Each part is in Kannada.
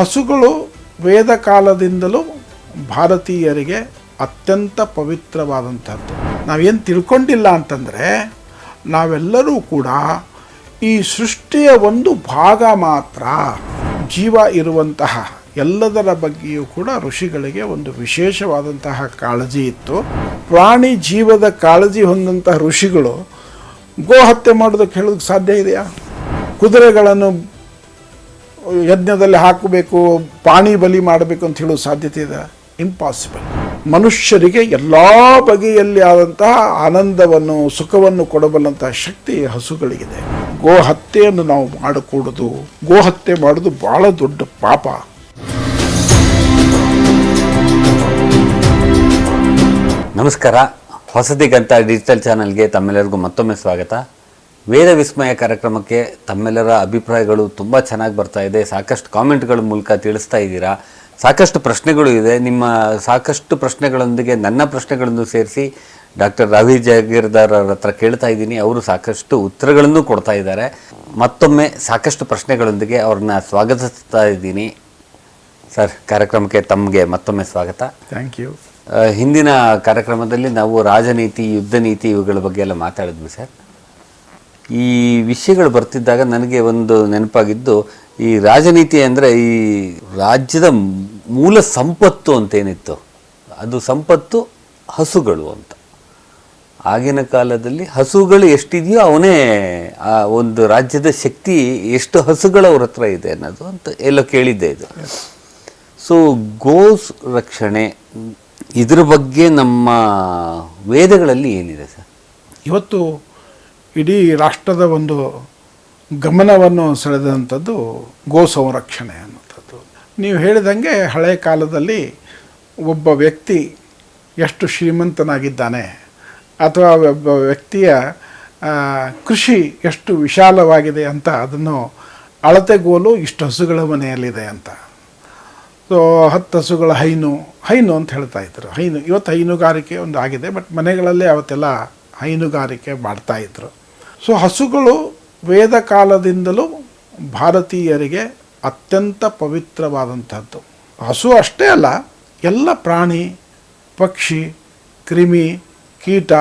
ಹಸುಗಳು ವೇದ ಕಾಲದಿಂದಲೂ ಭಾರತೀಯರಿಗೆ ಅತ್ಯಂತ ಪವಿತ್ರವಾದಂಥದ್ದು. ನಾವೇನು ತಿಳ್ಕೊಂಡಿಲ್ಲ ಅಂತಂದರೆ ನಾವೆಲ್ಲರೂ ಕೂಡ ಈ ಸೃಷ್ಟಿಯ ಒಂದು ಭಾಗ ಮಾತ್ರ. ಜೀವ ಇರುವಂತಹ ಎಲ್ಲದರ ಬಗ್ಗೆಯೂ ಕೂಡ ಋಷಿಗಳಿಗೆ ಒಂದು ವಿಶೇಷವಾದಂತಹ ಕಾಳಜಿ ಇತ್ತು. ಪ್ರಾಣಿ ಜೀವದ ಕಾಳಜಿ ಹೊಂದಂತಹ ಋಷಿಗಳು ಗೋ ಹತ್ಯೆ ಮಾಡೋದಕ್ಕೆ ಹೇಳೋದಕ್ಕೆ ಸಾಧ್ಯ ಇದೆಯಾ? ಕುದುರೆಗಳನ್ನು ಯಜ್ಞದಲ್ಲಿ ಹಾಕಬೇಕು, ಪ್ರಾಣಿ ಬಲಿ ಮಾಡಬೇಕು ಅಂತ ಹೇಳೋ ಸಾಧ್ಯತೆ ಇದೆ? ಇಂಪಾಸಿಬಲ್. ಮನುಷ್ಯರಿಗೆ ಎಲ್ಲ ಬಗೆಯಲ್ಲಿ ಆದಂತಹ ಆನಂದವನ್ನು ಸುಖವನ್ನು ಕೊಡಬಲ್ಲಂತಹ ಶಕ್ತಿ ಹಸುಗಳಿಗಿದೆ. ಗೋ ಹತ್ಯೆಯನ್ನು ನಾವು ಮಾಡಕೂಡದು. ಗೋ ಹತ್ಯೆ ಮಾಡೋದು ಬಹಳ ದೊಡ್ಡ ಪಾಪ. ನಮಸ್ಕಾರ. ಹೊಸದಿಗಂತ ಡಿಜಿಟಲ್ ಚಾನಲ್ಗೆ ತಮ್ಮೆಲ್ಲರಿಗೂ ಮತ್ತೊಮ್ಮೆ ಸ್ವಾಗತ. ವೇದ ವಿಸ್ಮಯ ಕಾರ್ಯಕ್ರಮಕ್ಕೆ ತಮ್ಮೆಲ್ಲರ ಅಭಿಪ್ರಾಯಗಳು ತುಂಬ ಚೆನ್ನಾಗಿ ಬರ್ತಾ ಇದೆ. ಸಾಕಷ್ಟು ಕಾಮೆಂಟ್ಗಳ ಮೂಲಕ ತಿಳಿಸ್ತಾ ಇದ್ದೀರಾ. ಸಾಕಷ್ಟು ಪ್ರಶ್ನೆಗಳು ಇದೆ. ನಿಮ್ಮ ಸಾಕಷ್ಟು ಪ್ರಶ್ನೆಗಳೊಂದಿಗೆ ನನ್ನ ಪ್ರಶ್ನೆಗಳನ್ನು ಸೇರಿಸಿ ಡಾಕ್ಟರ್ ರವಿ ಜಾಗೀರ್ದಾರ್ ಅವ್ರ ಹತ್ರ ಕೇಳ್ತಾ ಇದ್ದೀನಿ. ಅವರು ಸಾಕಷ್ಟು ಉತ್ತರಗಳನ್ನು ಕೊಡ್ತಾ ಇದ್ದಾರೆ. ಮತ್ತೊಮ್ಮೆ ಸಾಕಷ್ಟು ಪ್ರಶ್ನೆಗಳೊಂದಿಗೆ ಅವ್ರನ್ನ ಸ್ವಾಗತಿಸ್ತಾ ಇದ್ದೀನಿ. ಸರ್, ಕಾರ್ಯಕ್ರಮಕ್ಕೆ ತಮಗೆ ಮತ್ತೊಮ್ಮೆ ಸ್ವಾಗತ. Thank you. ಹಿಂದಿನ ಕಾರ್ಯಕ್ರಮದಲ್ಲಿ ನಾವು ರಾಜನೀತಿ, ಯುದ್ಧ ನೀತಿ ಇವುಗಳ ಬಗ್ಗೆ ಎಲ್ಲ ಮಾತಾಡಿದ್ವಿ ಸರ್. ಈ ವಿಷಯಗಳು ಬರ್ತಿದ್ದಾಗ ನನಗೆ ಒಂದು ನೆನಪಾಗಿದ್ದು, ಈ ರಾಜನೀತಿ ಅಂದರೆ ಈ ರಾಜ್ಯದ ಮೂಲ ಸಂಪತ್ತು ಅಂತೇನಿತ್ತು, ಅದು ಸಂಪತ್ತು ಹಸುಗಳು ಅಂತ. ಆಗಿನ ಕಾಲದಲ್ಲಿ ಹಸುಗಳು ಎಷ್ಟಿದೆಯೋ ಅವನೇ ಆ ಒಂದು ರಾಜ್ಯದ ಶಕ್ತಿ. ಎಷ್ಟು ಹಸುಗಳು ಅವ್ರ ಹತ್ರ ಇದೆ ಅನ್ನೋದು ಅಂತ ಎಲ್ಲೋ ಕೇಳಿದ್ದೆ ಇದು. ಸೊ ಗೋಸ್ ರಕ್ಷಣೆ, ಇದ್ರ ಬಗ್ಗೆ ನಮ್ಮ ವೇದಗಳಲ್ಲಿ ಏನಿದೆ ಸರ್? ಇವತ್ತು ಇಡೀ ರಾಷ್ಟ್ರದ ಒಂದು ಗಮನವನ್ನು ಸೆಳೆದಂಥದ್ದು ಗೋ ಸಂರಕ್ಷಣೆ ಅನ್ನೋಂಥದ್ದು. ನೀವು ಹೇಳಿದಂಗೆ ಹಳೆಯ ಕಾಲದಲ್ಲಿ ಒಬ್ಬ ವ್ಯಕ್ತಿ ಎಷ್ಟು ಶ್ರೀಮಂತನಾಗಿದ್ದಾನೆ ಅಥವಾ ಒಬ್ಬ ವ್ಯಕ್ತಿಯ ಕೃಷಿ ಎಷ್ಟು ವಿಶಾಲವಾಗಿದೆ ಅಂತ ಅದನ್ನು ಅಳತೆಗೋಲು ಇಷ್ಟು ಹಸುಗಳ ಮನೆಯಲ್ಲಿದೆ ಅಂತ. ಸೊ 10 ಹಸುಗಳ ಹೈನು ಅಂತ ಹೇಳ್ತಾ ಇದ್ರು. ಇವತ್ತು ಹೈನುಗಾರಿಕೆ ಒಂದು ಆಗಿದೆ, ಬಟ್ ಮನೆಗಳಲ್ಲೇ ಅವತ್ತೆಲ್ಲ ಹೈನುಗಾರಿಕೆ ಮಾಡ್ತಾಯಿದ್ರು. ಸೊ ಹಸುಗಳು ವೇದ ಕಾಲದಿಂದಲೂ ಭಾರತೀಯರಿಗೆ ಅತ್ಯಂತ ಪವಿತ್ರವಾದಂಥದ್ದು. ಹಸು ಅಷ್ಟೇ ಅಲ್ಲ, ಎಲ್ಲ ಪ್ರಾಣಿ, ಪಕ್ಷಿ, ಕ್ರಿಮಿ, ಕೀಟ,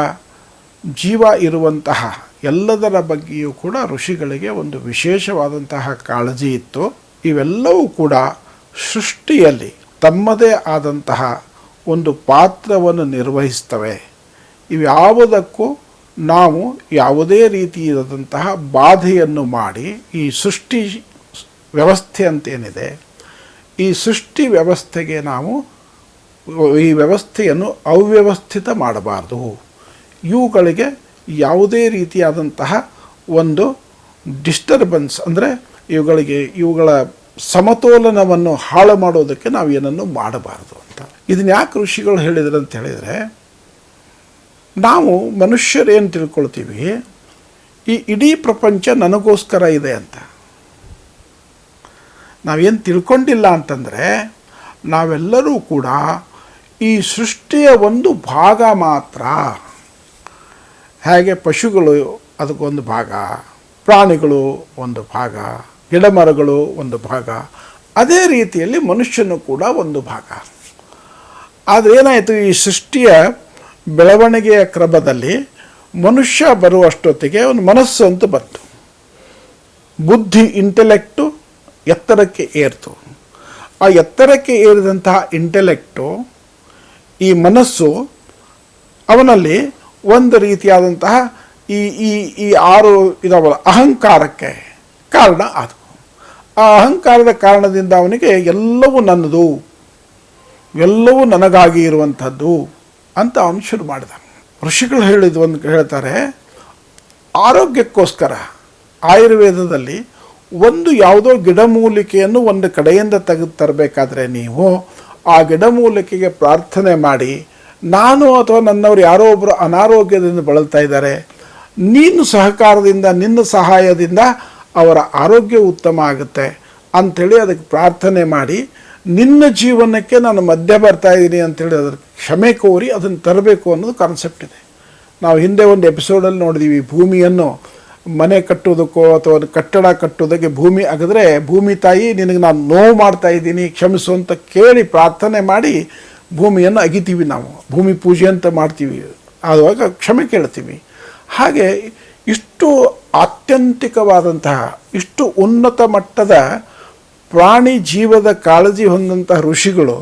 ಜೀವ ಇರುವಂತಹ ಎಲ್ಲದರ ಬಗ್ಗೆಯೂ ಕೂಡ ಋಷಿಗಳಿಗೆ ಒಂದು ವಿಶೇಷವಾದಂತಹ ಕಾಳಜಿ ಇತ್ತು. ಇವೆಲ್ಲವೂ ಕೂಡ ಸೃಷ್ಟಿಯಲ್ಲಿ ತಮ್ಮದೇ ಆದಂತಹ ಒಂದು ಪಾತ್ರವನ್ನು ನಿರ್ವಹಿಸ್ತವೆ. ಇವ್ಯಾವುದಕ್ಕೂ ನಾವು ಯಾವುದೇ ರೀತಿಯಾದಂತಹ ಬಾಧೆಯನ್ನು ಮಾಡಿ ಈ ಸೃಷ್ಟಿ ವ್ಯವಸ್ಥೆ ಅಂತೇನಿದೆ, ಈ ಸೃಷ್ಟಿ ವ್ಯವಸ್ಥೆಗೆ ನಾವು ಈ ವ್ಯವಸ್ಥೆಯನ್ನು ಅವ್ಯವಸ್ಥಿತ ಮಾಡಬಾರ್ದು. ಇವುಗಳಿಗೆ ಯಾವುದೇ ರೀತಿಯಾದಂತಹ ಒಂದು ಡಿಸ್ಟರ್ಬೆನ್ಸ್ ಅಂದರೆ ಇವುಗಳ ಸಮತೋಲನವನ್ನು ಹಾಳು ಮಾಡೋದಕ್ಕೆ ನಾವು ಏನನ್ನು ಮಾಡಬಾರ್ದು ಅಂತ. ಇದನ್ನ ಯಾಕೆ ಋಷಿಗಳು ಹೇಳಿದ್ರು ಅಂತ ಹೇಳಿದರೆ, ನಾವು ಮನುಷ್ಯರು ಏನು ತಿಳ್ಕೊಳ್ತೀವಿ, ಈ ಇಡೀ ಪ್ರಪಂಚ ನನಗೋಸ್ಕರ ಇದೆ ಅಂತ. ನಾವೇನು ತಿಳ್ಕೊಂಡಿಲ್ಲ ಅಂತಂದರೆ ನಾವೆಲ್ಲರೂ ಕೂಡ ಈ ಸೃಷ್ಟಿಯ ಒಂದು ಭಾಗ ಮಾತ್ರ. ಹೇಗೆ ಪಶುಗಳು ಅದಕ್ಕೊಂದು ಭಾಗ, ಪ್ರಾಣಿಗಳು ಒಂದು ಭಾಗ, ಗಿಡಮರಗಳು ಒಂದು ಭಾಗ, ಅದೇ ರೀತಿಯಲ್ಲಿ ಮನುಷ್ಯನು ಕೂಡ ಒಂದು ಭಾಗ. ಆದರೆ ಏನಾಯಿತು, ಈ ಸೃಷ್ಟಿಯ ಬೆಳವಣಿಗೆಯ ಕ್ರಮದಲ್ಲಿ ಮನುಷ್ಯ ಬರುವಷ್ಟೊತ್ತಿಗೆ ಒಂದು ಮನಸ್ಸು ಅಂತ ಬಂತು. ಬುದ್ಧಿ, ಇಂಟೆಲೆಕ್ಟು ಎತ್ತರಕ್ಕೆ ಏರ್ತು. ಆ ಎತ್ತರಕ್ಕೆ ಏರಿದಂತಹ ಇಂಟೆಲೆಕ್ಟು, ಈ ಮನಸ್ಸು, ಅವನಲ್ಲಿ ಒಂದು ರೀತಿಯಾದಂತಹ ಈ 6 ಇದಾವಲ್ಲ ಅಹಂಕಾರಕ್ಕೆ ಕಾರಣ ಅದು. ಆ ಅಹಂಕಾರದ ಕಾರಣದಿಂದ ಅವನಿಗೆ ಎಲ್ಲವೂ ನನ್ನದು, ಎಲ್ಲವೂ ನನಗಾಗಿ ಇರುವಂಥದ್ದು ಅಂತ ಅವನು ಶುರು ಮಾಡಿದ. ಋಷಿಗಳು ಹೇಳ್ತಾರೆ, ಆರೋಗ್ಯಕ್ಕೋಸ್ಕರ ಆಯುರ್ವೇದದಲ್ಲಿ ಒಂದು ಯಾವುದೋ ಗಿಡಮೂಲಿಕೆಯನ್ನು ಒಂದು ಕಡೆಯಿಂದ ತೆಗೆದು ತರಬೇಕಾದ್ರೆ ನೀವು ಆ ಗಿಡಮೂಲಿಕೆಗೆ ಪ್ರಾರ್ಥನೆ ಮಾಡಿ, ನಾನು ಅಥವಾ ನನ್ನವರು ಯಾರೋ ಒಬ್ಬರು ಅನಾರೋಗ್ಯದಿಂದ ಬಳಲ್ತಾ ಇದ್ದಾರೆ, ನೀನು ಸಹಕಾರದಿಂದ, ನಿನ್ನ ಸಹಾಯದಿಂದ ಅವರ ಆರೋಗ್ಯ ಉತ್ತಮ ಆಗುತ್ತೆ ಅಂಥೇಳಿ ಅದಕ್ಕೆ ಪ್ರಾರ್ಥನೆ ಮಾಡಿ, ನಿನ್ನ ಜೀವನಕ್ಕೆ ನಾನು ಮಧ್ಯ ಬರ್ತಾ ಇದ್ದೀನಿ ಅಂಥೇಳಿ ಅದಕ್ಕೆ ಕ್ಷಮೆ ಕೋರಿ ಅದನ್ನು ತರಬೇಕು ಅನ್ನೋದು ಕಾನ್ಸೆಪ್ಟ್ ಇದೆ. ನಾವು ಹಿಂದೆ ಒಂದು ಎಪಿಸೋಡಲ್ಲಿ ನೋಡಿದ್ದೀವಿ, ಭೂಮಿಯನ್ನು ಮನೆ ಕಟ್ಟೋದಕ್ಕೋ ಅಥವಾ ಒಂದು ಕಟ್ಟಡ ಕಟ್ಟೋದಕ್ಕೆ ಭೂಮಿ ಅಗದ್ರೆ ಭೂಮಿ ತಾಯಿ ನಿನಗೆ ನಾನು ನೋವು ಮಾಡ್ತಾ ಇದ್ದೀನಿ ಕ್ಷಮಿಸು ಅಂತ ಕೇಳಿ ಪ್ರಾರ್ಥನೆ ಮಾಡಿ ಭೂಮಿಯನ್ನು ಅಗಿತೀವಿ. ನಾವು ಭೂಮಿ ಪೂಜೆ ಅಂತ ಮಾಡ್ತೀವಿ, ಆವಾಗ ಕ್ಷಮೆ ಕೇಳ್ತೀವಿ. ಹಾಗೆ ಇಷ್ಟು ಆತ್ಯಂತಿಕವಾದಂತಹ ಇಷ್ಟು ಉನ್ನತ ಮಟ್ಟದ ಪ್ರಾಣಿ ಜೀವದ ಕಾಳಜಿ ಹೊಂದಂತಹ ಋಷಿಗಳು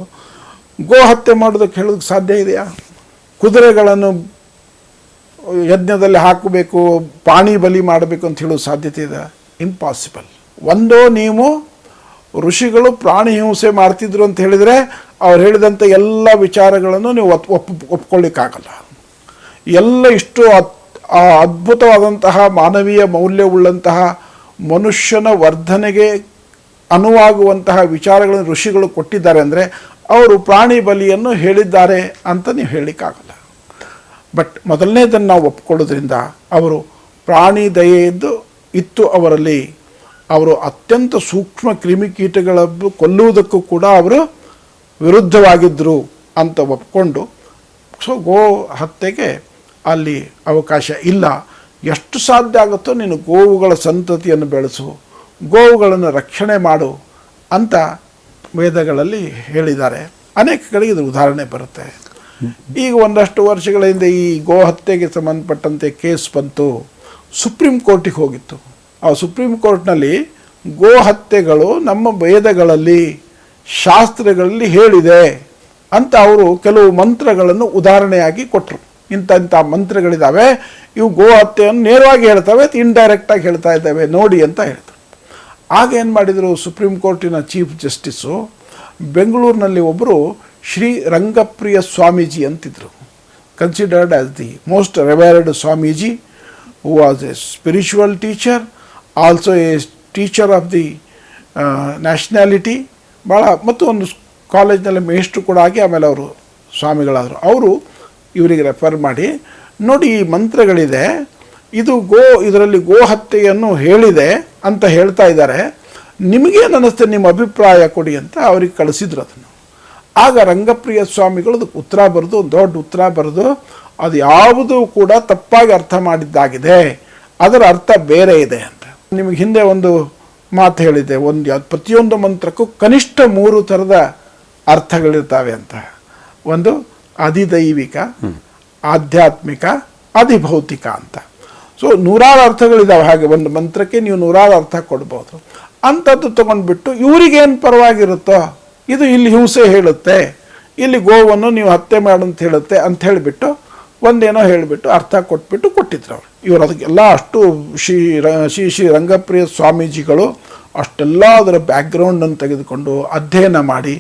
ಗೋ ಹತ್ಯೆ ಮಾಡೋದಕ್ಕೆ ಹೇಳೋದಕ್ಕೆ ಸಾಧ್ಯ ಇದೆಯಾ? ಕುದುರೆಗಳನ್ನು ಯಜ್ಞದಲ್ಲಿ ಹಾಕಬೇಕು, ಪ್ರಾಣಿ ಬಲಿ ಮಾಡಬೇಕು ಅಂತ ಹೇಳೋ ಸಾಧ್ಯತೆ ಇದೆ? ಇಂಪಾಸಿಬಲ್. ಒಂದೋ ನೀವು ಋಷಿಗಳು ಪ್ರಾಣಿ ಹಿಂಸೆ ಮಾಡ್ತಿದ್ರು ಅಂತ ಹೇಳಿದರೆ ಅವ್ರು ಹೇಳಿದಂಥ ಎಲ್ಲ ವಿಚಾರಗಳನ್ನು ನೀವು ಒಪ್ಕೊಳ್ಳಿಕ್ಕಾಗಲ್ಲ. ಎಲ್ಲ ಇಷ್ಟು ಅದ್ಭುತವಾದಂತಹ ಮಾನವೀಯ ಮೌಲ್ಯವುಳ್ಳಂತಹ ಮನುಷ್ಯನ ವರ್ಧನೆಗೆ ಅನುವಾಗುವಂತಹ ವಿಚಾರಗಳನ್ನು ಋಷಿಗಳು ಕೊಟ್ಟಿದ್ದಾರೆ ಅಂದರೆ ಅವರು ಪ್ರಾಣಿ ಬಲಿಯನ್ನು ಹೇಳಿದ್ದಾರೆ ಅಂತ ನೀವು ಹೇಳಲಿಕ್ಕಾಗಲ್ಲ. ಬಟ್ ಮೊದಲನೇದನ್ನು ನಾವು ಒಪ್ಕೊಳ್ಳೋದ್ರಿಂದ ಅವರು ಪ್ರಾಣಿ ದಯೆಯದ್ದು ಇತ್ತು ಅವರಲ್ಲಿ. ಅವರು ಅತ್ಯಂತ ಸೂಕ್ಷ್ಮ ಕ್ರಿಮಿಕೀಟಗಳನ್ನು ಕೊಲ್ಲುವುದಕ್ಕೂ ಕೂಡ ಅವರು ವಿರುದ್ಧವಾಗಿದ್ದರು ಅಂತ ಒಪ್ಕೊಂಡು, ಸೊ ಗೋ ಹತ್ಯೆಗೆ ಅಲ್ಲಿ ಅವಕಾಶ ಇಲ್ಲ. ಎಷ್ಟು ಸಾಧ್ಯ ಆಗುತ್ತೋ ನೀನು ಗೋವುಗಳ ಸಂತತಿಯನ್ನು ಬೆಳೆಸು, ಗೋವುಗಳನ್ನು ರಕ್ಷಣೆ ಮಾಡು ಅಂತ ವೇದಗಳಲ್ಲಿ ಹೇಳಿದ್ದಾರೆ. ಅನೇಕ ಕಡೆಗೆ ಇದು ಉದಾಹರಣೆ ಬರುತ್ತೆ. ಈಗ ಒಂದಷ್ಟು ವರ್ಷಗಳ ಹಿಂದೆ ಈ ಗೋ ಹತ್ಯೆಗೆ ಸಂಬಂಧಪಟ್ಟಂತೆ ಕೇಸ್ ಬಂತು, ಸುಪ್ರೀಂ ಕೋರ್ಟಿಗೆ ಹೋಗಿತ್ತು. ಆ ಸುಪ್ರೀಂ ಕೋರ್ಟ್ನಲ್ಲಿ ಗೋ ಹತ್ಯೆಗಳು ನಮ್ಮ ವೇದಗಳಲ್ಲಿ ಶಾಸ್ತ್ರಗಳಲ್ಲಿ ಹೇಳಿದೆ ಅಂತ ಅವರು ಕೆಲವು ಮಂತ್ರಗಳನ್ನು ಉದಾಹರಣೆಯಾಗಿ ಕೊಟ್ಟರು. ಇಂಥ ಮಂತ್ರಗಳಿದ್ದಾವೆ, ಇವು ಗೋ ಹತ್ಯೆಯನ್ನು ನೇರವಾಗಿ ಹೇಳ್ತವೆ, ಇಂಡೈರೆಕ್ಟಾಗಿ ಹೇಳ್ತಾ ಇದ್ದಾವೆ ನೋಡಿ ಅಂತ ಹೇಳ್ತಾರೆ. ಆಗ ಏನು ಮಾಡಿದರು, ಸುಪ್ರೀಂ ಕೋರ್ಟಿನ ಚೀಫ್ ಜಸ್ಟಿಸು ಬೆಂಗಳೂರಿನಲ್ಲಿ ಒಬ್ಬರು ಶ್ರೀ ರಂಗಪ್ರಿಯ ಸ್ವಾಮೀಜಿ ಅಂತಿದ್ರು, considered as the most revered swamiji, who was a spiritual teacher, also a teacher of the nationality, ಭಾಳ ಮತ್ತು ಒಂದು ಕಾಲೇಜ್ನಲ್ಲಿ ಮೇಷ್ಟ್ರು ಕೂಡ ಆಗಿ ಆಮೇಲೆ ಅವರು ಸ್ವಾಮಿಗಳಾದರು. ಅವರು ಇವರಿಗೆ ರೆಫರ್ ಮಾಡಿ, ನೋಡಿ ಈ ಮಂತ್ರಗಳಿದೆ, ಇದು ಇದರಲ್ಲಿ ಗೋ ಹತ್ಯೆಯನ್ನು ಹೇಳಿದೆ ಅಂತ ಹೇಳ್ತಾ ಇದ್ದಾರೆ, ನಿಮಗೇನು ಅನ್ನಿಸ್ತೇ, ನಿಮ್ಮ ಅಭಿಪ್ರಾಯ ಕೊಡಿ ಅಂತ ಅವ್ರಿಗೆ ಕಳಿಸಿದ್ರು ಅದನ್ನು. ಆಗ ರಂಗಪ್ರಿಯ ಸ್ವಾಮಿಗಳು ಅದಕ್ಕೆ ಉತ್ತರ ಬರೆದು, ಒಂದು ದೊಡ್ಡ ಉತ್ತರ ಬರೆದು, ಅದು ಯಾವುದೂ ಕೂಡ ತಪ್ಪಾಗಿ ಅರ್ಥ ಮಾಡಿದ್ದಾಗಿದೆ, ಅದರ ಅರ್ಥ ಬೇರೆ ಇದೆ ಅಂತ. ನಿಮಗೆ ಹಿಂದೆ ಒಂದು ಮಾತು ಹೇಳಿದ್ದೆ, ಪ್ರತಿಯೊಂದು ಮಂತ್ರಕ್ಕೂ ಕನಿಷ್ಠ 3 ಥರದ ಅರ್ಥಗಳಿರ್ತಾವೆ ಅಂತ. ಒಂದು ಅಧಿದೈವಿಕ, ಆಧ್ಯಾತ್ಮಿಕ, ಅಧಿಭೌತಿಕ ಅಂತ. ಸೊ 100 ಅರ್ಥಗಳಿದ್ದಾವೆ. ಹಾಗೆ ಒಂದು ಮಂತ್ರಕ್ಕೆ ನೀವು 100 ಅರ್ಥ ಕೊಡ್ಬೋದು. ಅಂಥದ್ದು ತೊಗೊಂಡ್ಬಿಟ್ಟು ಇವರಿಗೇನು ಪರವಾಗಿರುತ್ತೋ, ಇದು ಇಲ್ಲಿ ಹಿಂಸೆ ಹೇಳುತ್ತೆ, ಇಲ್ಲಿ ಗೋವನ್ನು ನೀವು ಹತ್ಯೆ ಮಾಡು ಅಂತ ಹೇಳುತ್ತೆ ಅಂತ ಹೇಳಿಬಿಟ್ಟು ಒಂದೇನೋ ಹೇಳಿಬಿಟ್ಟು ಅರ್ಥ ಕೊಟ್ಟಿದ್ರು ಅವರು. ಇವರು ಅದಕ್ಕೆಲ್ಲ ಅಷ್ಟು ಶ್ರೀ ರಂಗಪ್ರಿಯ ಸ್ವಾಮೀಜಿಗಳು ಅಷ್ಟೆಲ್ಲ ಅದರ ಬ್ಯಾಕ್ಗ್ರೌಂಡನ್ನು ತೆಗೆದುಕೊಂಡು ಅಧ್ಯಯನ ಮಾಡಿ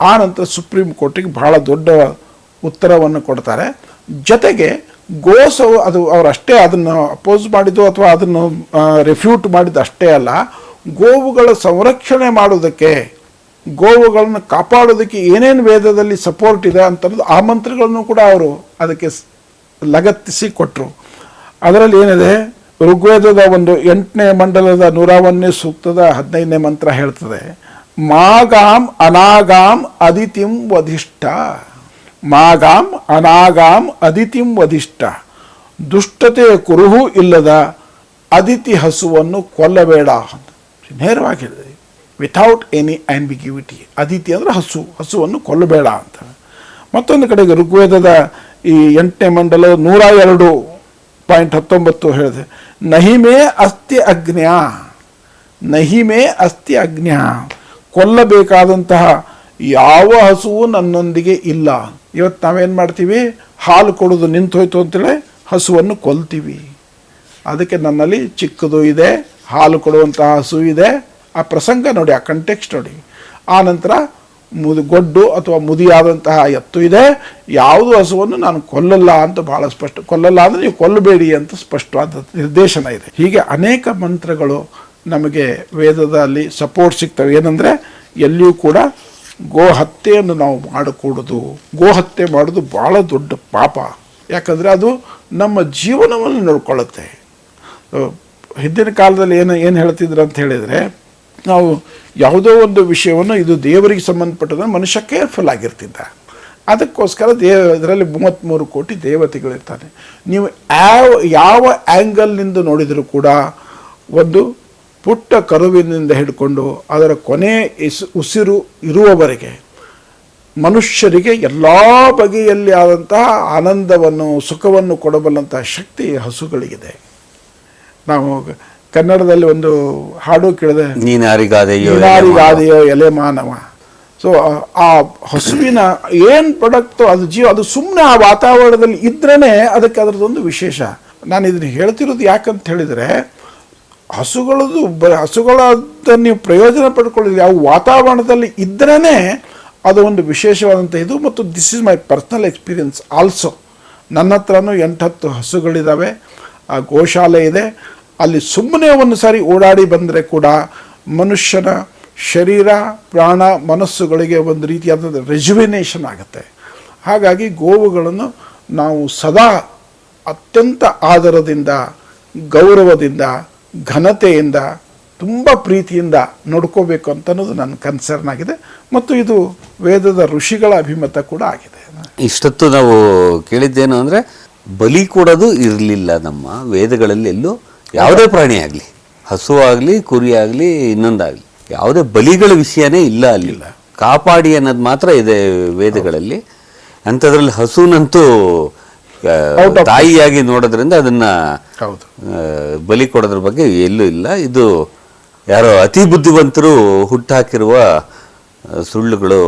ಆ ನಂತರ ಸುಪ್ರೀಂ ಕೋರ್ಟಿಗೆ ಬಹಳ ದೊಡ್ಡ ಉತ್ತರವನ್ನು ಕೊಡ್ತಾರೆ. ಜೊತೆಗೆ ಅದು ಅವರಷ್ಟೇ ಅದನ್ನು ಅಪೋಸ್ ಮಾಡಿದ್ದು ಅಥವಾ ಅದನ್ನು ರಿಫ್ಯೂಟ್ ಮಾಡಿದ್ದು ಅಷ್ಟೇ ಅಲ್ಲ, ಗೋವುಗಳ ಸಂರಕ್ಷಣೆ ಮಾಡೋದಕ್ಕೆ, ಗೋವುಗಳನ್ನು ಕಾಪಾಡೋದಕ್ಕೆ ಏನೇನು ವೇದದಲ್ಲಿ ಸಪೋರ್ಟ್ ಇದೆ ಅಂತನ್ನೋದು ಆ ಮಂತ್ರಗಳನ್ನು ಕೂಡ ಅವರು ಅದಕ್ಕೆ ಲಗತ್ತಿಸಿ ಕೊಟ್ಟರು. ಅದರಲ್ಲಿ ಏನಿದೆ, ಋಗ್ವೇದದ ಒಂದು 8ನೇ ಮಂಡಲದ 101ನೇ ಸೂಕ್ತದ 15ನೇ ಮಂತ್ರ ಹೇಳ್ತದೆ, ಮಾಗಾಂ ಅನಾಗಾಂ ಅದಿತಿಂ ವಧಿಷ್ಠ, ಮಾಗಾಂ ಅನಾಗಾಂ ಅದಿತಿಂ ವಧಿಷ್ಠ, ದುಷ್ಟತೆಯ ಕುರುಹು ಇಲ್ಲದ ಅದಿತಿ ಹಸುವನ್ನು ಕೊಲ್ಲಬೇಡ. ನೇರವಾಗಿ ಹೇಳಿದೆ, ವಿಥೌಟ್ ಎನಿ ಆಂಬಿಗ್ಯೂಟಿ. ಅದಿತಿ ಅಂದರೆ ಹಸುವನ್ನು ಕೊಲ್ಲಬೇಡ ಅಂತ. ಮತ್ತೊಂದು ಕಡೆಗೆ ಋಗ್ವೇದದ ಈ 8ನೇ ಮಂಡಲ 102.19 ಹೇಳಿದೆ, ನಹಿಮೇ ಅಸ್ತಿ ಅಗ್ನ್ಯ, ನಹಿಮೇ ಅಸ್ತಿ ಅಗ್ನ್ಯ, ಕೊಲ್ಲಬೇಕಾದಂತಹ ಯಾವ ಹಸುವು ನನ್ನೊಂದಿಗೆ ಇಲ್ಲ. ಇವತ್ತು ನಾವೇನು ಮಾಡ್ತೀವಿ, ಹಾಲು ಕೊಡೋದು ನಿಂತು ಹೋಯ್ತು ಅಂತೇಳಿ ಹಸುವನ್ನು ಕೊಲ್ತೀವಿ. ಅದಕ್ಕೆ ನನ್ನಲ್ಲಿ ಚಿಕ್ಕದು ಇದೆ, ಹಾಲು ಕೊಡುವಂತಹ ಹಸು ಇದೆ. ಆ ಪ್ರಸಂಗ ನೋಡಿ, ಆ ಕಂಟೆಕ್ಸ್ಟ್ ನೋಡಿ. ಆ ನಂತರ ಗೊಡ್ಡು ಅಥವಾ ಮುದಿಯಾದಂತಹ ಎತ್ತು ಇದೆ, ಯಾವುದು ಹಸುವನ್ನು ನಾನು ಕೊಲ್ಲಲ್ಲ ಅಂತ ಬಹಳ ಸ್ಪಷ್ಟ, ಕೊಲ್ಲಲ್ಲ ಅಂದರೆ ನೀವು ಕೊಲ್ಲಬೇಡಿ ಅಂತ ಸ್ಪಷ್ಟವಾದ ನಿರ್ದೇಶನ ಇದೆ. ಹೀಗೆ ಅನೇಕ ಮಂತ್ರಗಳು ನಮಗೆ ವೇದದಲ್ಲಿ ಸಪೋರ್ಟ್ ಸಿಗ್ತವೆ. ಏನಂದರೆ ಎಲ್ಲಿಯೂ ಕೂಡ ಗೋ ಹತ್ಯೆಯನ್ನು ನಾವು ಮಾಡಕೂಡದು, ಗೋ ಹತ್ಯೆ ಮಾಡೋದು ಭಾಳ ದೊಡ್ಡ ಪಾಪ. ಯಾಕಂದರೆ ಅದು ನಮ್ಮ ಜೀವನವನ್ನು ನೋಡ್ಕೊಳ್ಳುತ್ತೆ. ಹಿಂದಿನ ಕಾಲದಲ್ಲಿ ಏನು ಹೇಳ್ತಿದ್ರು ಅಂತ ಹೇಳಿದರೆ, ನಾವು ಯಾವುದೋ ಒಂದು ವಿಷಯವನ್ನು ಇದು ದೇವರಿಗೆ ಸಂಬಂಧಪಟ್ಟದ ಮನುಷ್ಯ ಕೇರ್ಫುಲ್ ಆಗಿರ್ತಿದ್ದ. ಅದಕ್ಕೋಸ್ಕರ ಇದರಲ್ಲಿ 33 ಕೋಟಿ ದೇವತೆಗಳಿರ್ತಾರೆ. ನೀವು ಯಾವ ಆ್ಯಂಗಲ್ನಿಂದ ನೋಡಿದರೂ ಕೂಡ ಒಂದು ಪುಟ್ಟ ಕರುವಿನಿಂದ ಹಿಡ್ಕೊಂಡು ಅದರ ಕೊನೆ ಉಸಿರು ಇರುವವರೆಗೆ ಮನುಷ್ಯರಿಗೆ ಎಲ್ಲ ಬಗೆಯಲ್ಲಿ ಆದಂತಹ ಆನಂದವನ್ನು ಸುಖವನ್ನು ಕೊಡಬಲ್ಲಂತಹ ಶಕ್ತಿ ಹಸುಗಳಿಗಿದೆ. ನಾವು ಕನ್ನಡದಲ್ಲಿ ಒಂದು ಹಾಡು ಕೇಳಿದೆ, ನೀನಾರಿಗಾದೆಯೋ ಎಲೆ ಮಾನವ. ಸೊ ಆ ಹಸುವಿನ ಏನು ಪ್ರಾಡಕ್ಟು ಅದು ಅದು ಸುಮ್ಮನೆ ಆ ವಾತಾವರಣದಲ್ಲಿ ಇದ್ರೇ ಅದಕ್ಕೆ ಅದರದೊಂದು ವಿಶೇಷ. ನಾನು ಇದನ್ನು ಹೇಳ್ತಿರೋದು ಯಾಕಂತ ಹೇಳಿದರೆ, ಹಸುಗಳದ್ದು ನೀವು ಪ್ರಯೋಜನ ಪಡ್ಕೊಳ್ಳೋದು ಯಾವ ವಾತಾವರಣದಲ್ಲಿ ಇದ್ರೇ ಅದು ಒಂದು ವಿಶೇಷವಾದಂಥ ಇದು. ಮತ್ತು this is my personal experience also. ನನ್ನ ಹತ್ರನೂ 8-10 ಹಸುಗಳಿದ್ದಾವೆ, ಆ ಗೋಶಾಲೆ ಇದೆ. ಅಲ್ಲಿ ಸುಮ್ಮನೆ ಒಂದು ಸಾರಿ ಓಡಾಡಿ ಬಂದರೆ ಕೂಡ ಮನುಷ್ಯನ ಶರೀರ ಪ್ರಾಣ ಮನಸ್ಸುಗಳಿಗೆ ಒಂದು ರೀತಿಯಾದ ರೆಜುವಿನೇಷನ್ ಆಗುತ್ತೆ. ಹಾಗಾಗಿ ಗೋವುಗಳನ್ನು ನಾವು ಸದಾ ಅತ್ಯಂತ ಆದರದಿಂದ, ಗೌರವದಿಂದ, ಘನತೆಯಿಂದ, ತುಂಬ ಪ್ರೀತಿಯಿಂದ ನೋಡ್ಕೋಬೇಕು ಅಂತ ಅನ್ನೋದು ನನ್ನ ಕನ್ಸರ್ನ್ ಆಗಿದೆ. ಮತ್ತು ಇದು ವೇದದ ಋಷಿಗಳ ಅಭಿಮತ ಕೂಡ ಆಗಿದೆ. ಇಷ್ಟೊತ್ತು ನಾವು ಕೇಳಿದ್ದೇನು ಅಂದರೆ, ಬಲಿ ಕೊಡೋದು ಇರಲಿಲ್ಲ ನಮ್ಮ ವೇದಗಳಲ್ಲಿ. ಎಲ್ಲೂ ಯಾವುದೇ ಪ್ರಾಣಿ ಆಗಲಿ, ಹಸು ಆಗಲಿ, ಕುರಿ ಆಗಲಿ, ಇನ್ನೊಂದಾಗಲಿ, ಯಾವುದೇ ಬಲಿಗಳ ವಿಷಯನೇ ಇಲ್ಲ. ಅಲ್ಲಿ ಕಾಪಾಡಿ ಅನ್ನೋದು ಮಾತ್ರ ಇದೆ ವೇದಗಳಲ್ಲಿ. ಅಂಥದ್ರಲ್ಲಿ ಹಸುನಂತೂ ತಾಯಿಯಾಗಿ ನೋಡೋದ್ರಿಂದ ಅದನ್ನ ಬಲಿ ಕೊಡೋದ್ರ ಬಗ್ಗೆ ಎಲ್ಲೂ ಇಲ್ಲ. ಇದು ಯಾರೋ ಅತಿ ಬುದ್ಧಿವಂತರು ಹುಟ್ಟಾಕಿರುವ ಸುಳ್ಳುಗಳು